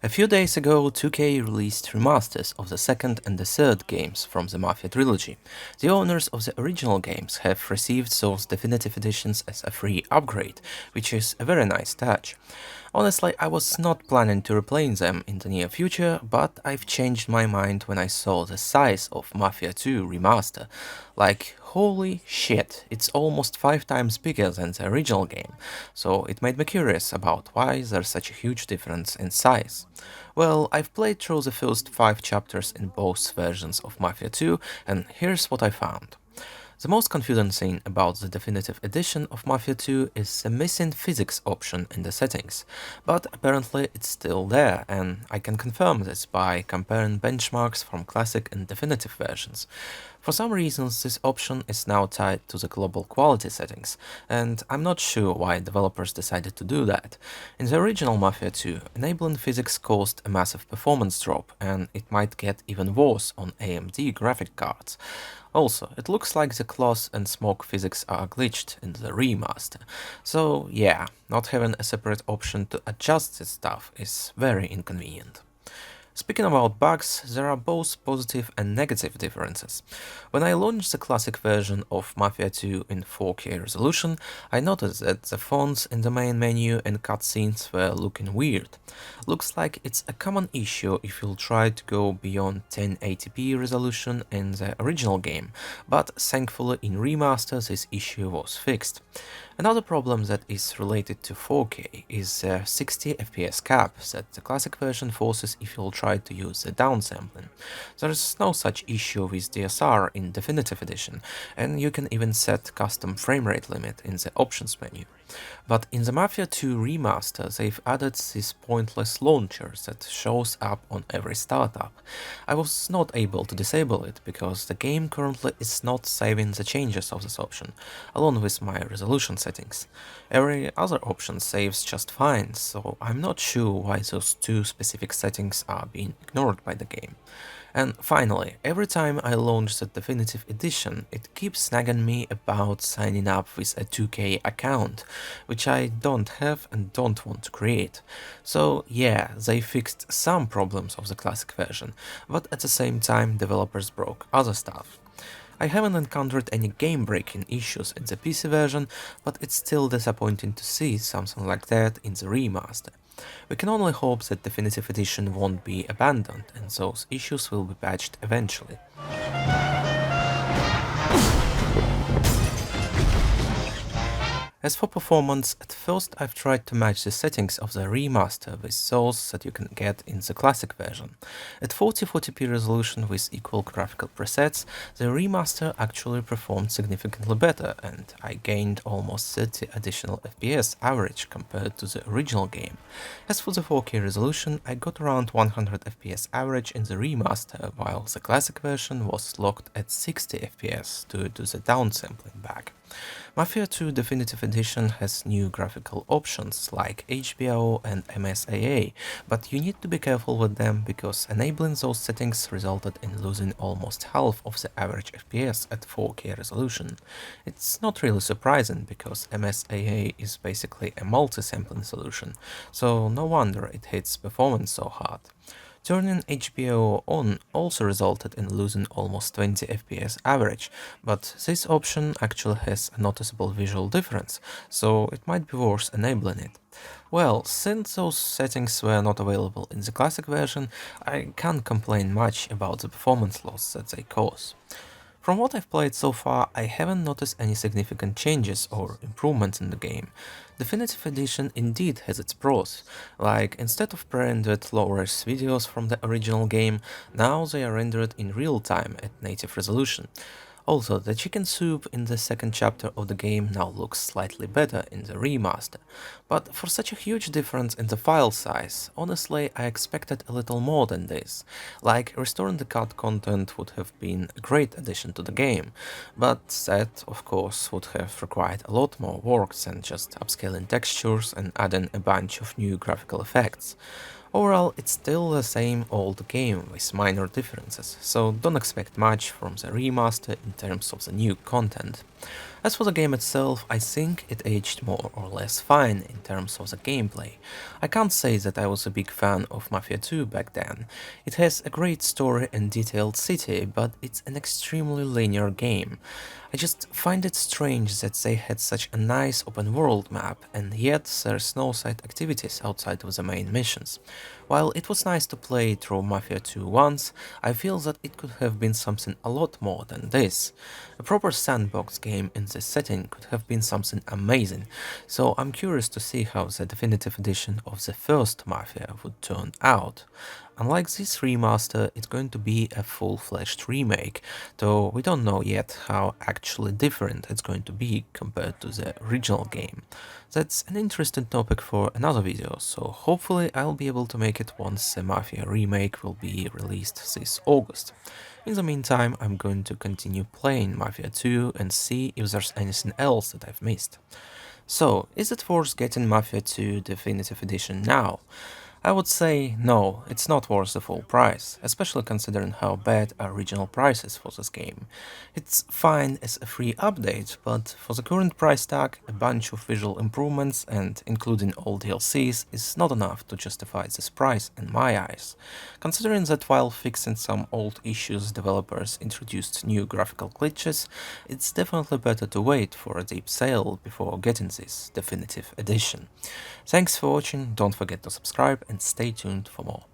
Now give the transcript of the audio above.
A few days ago, 2K released remasters of the second and the third games from the Mafia trilogy. The owners of the original games have received those definitive editions as a free upgrade, which is a very nice touch. Honestly, I was not planning to replay them in the near future, but I've changed my mind when I saw the size of Mafia II Remaster. Like, holy shit, it's almost 5 times bigger than the original game, so it made me curious about why there's such a huge difference in size. Well, I've played through the first 5 chapters in both versions of Mafia 2, and here's what I found. The most confusing thing about the definitive edition of Mafia 2 is the missing physics option in the settings, but apparently it's still there, and I can confirm this by comparing benchmarks from classic and definitive versions. For some reasons, this option is now tied to the global quality settings, and I'm not sure why developers decided to do that. In the original Mafia 2, enabling physics caused a massive performance drop, and it might get even worse on AMD graphic cards. Also, it looks like the cloth and smoke physics are glitched in the remaster. So yeah, not having a separate option to adjust this stuff is very inconvenient. Speaking about bugs, there are both positive and negative differences. When I launched the classic version of Mafia 2 in 4K resolution, I noticed that the fonts in the main menu and cutscenes were looking weird. Looks like it's a common issue if you'll try to go beyond 1080p resolution in the original game, but thankfully in Remaster this issue was fixed. Another problem that is related to 4K is the 60 FPS cap that the classic version forces if you'll try to use the downsampling. There is no such issue with DSR in Definitive Edition, and you can even set custom frame rate limit in the options menu. But in the Mafia 2 remaster, they've added this pointless launcher that shows up on every startup. I was not able to disable it because the game currently is not saving the changes of this option, along with my resolution settings. Every other option saves just fine, so I'm not sure why those two specific settings are being ignored by the game. And finally, every time I launch the definitive edition, it keeps nagging me about signing up with a 2K account, which I don't have and don't want to create. So yeah, they fixed some problems of the classic version, but at the same time developers broke other stuff. I haven't encountered any game-breaking issues in the PC version, but it's still disappointing to see something like that in the remaster. We can only hope that Definitive Edition won't be abandoned and those issues will be patched eventually. As for performance, at first I've tried to match the settings of the remaster with those that you can get in the classic version. At 4040p resolution with equal graphical presets, the remaster actually performed significantly better, and I gained almost 30 additional FPS average compared to the original game. As for the 4K resolution, I got around 100 FPS average in the remaster, while the classic version was locked at 60 FPS due to the downsampling bug. Mafia 2 Definitive Edition has new graphical options like HBO and MSAA, but you need to be careful with them because enabling those settings resulted in losing almost half of the average FPS at 4K resolution. It's not really surprising because MSAA is basically a multi-sampling solution, so no wonder it hits performance so hard. Turning HBO on also resulted in losing almost 20 FPS average, but this option actually has a noticeable visual difference, so it might be worth enabling it. Well, since those settings were not available in the classic version, I can't complain much about the performance loss that they cause. From what I've played so far, I haven't noticed any significant changes or improvements in the game. Definitive Edition indeed has its pros, like instead of pre-rendered low-res videos from the original game, now they are rendered in real time at native resolution. Also, the chicken soup in the second chapter of the game now looks slightly better in the remaster, but for such a huge difference in the file size, honestly I expected a little more than this. Like, restoring the cut content would have been a great addition to the game, but that, of course, would have required a lot more work than just upscaling textures and adding a bunch of new graphical effects. Overall, it's still the same old game with minor differences, so don't expect much from the remaster in terms of the new content. As for the game itself, I think it aged more or less fine in terms of the gameplay. I can't say that I was a big fan of Mafia II back then. It has a great story and detailed city, but it's an extremely linear game. I just find it strange that they had such a nice open world map, and yet there's no side activities outside of the main missions. While it was nice to play through Mafia 2 once, I feel that it could have been something a lot more than this. A proper sandbox game in this setting could have been something amazing, so I'm curious to see how the definitive edition of the first Mafia would turn out. Unlike this remaster, it's going to be a full-fledged remake, though we don't know yet how actually different it's going to be compared to the original game. That's an interesting topic for another video, so hopefully I'll be able to make it once the Mafia remake will be released this August. In the meantime, I'm going to continue playing Mafia 2 and see if there's anything else that I've missed. So, is it worth getting Mafia 2 Definitive Edition now? I would say no, it's not worth the full price, especially considering how bad our original price is for this game. It's fine as a free update, but for the current price tag, a bunch of visual improvements and including all DLCs is not enough to justify this price in my eyes. Considering that while fixing some old issues, developers introduced new graphical glitches, it's definitely better to wait for a deep sale before getting this definitive edition. Thanks for watching, don't forget to subscribe and stay tuned for more.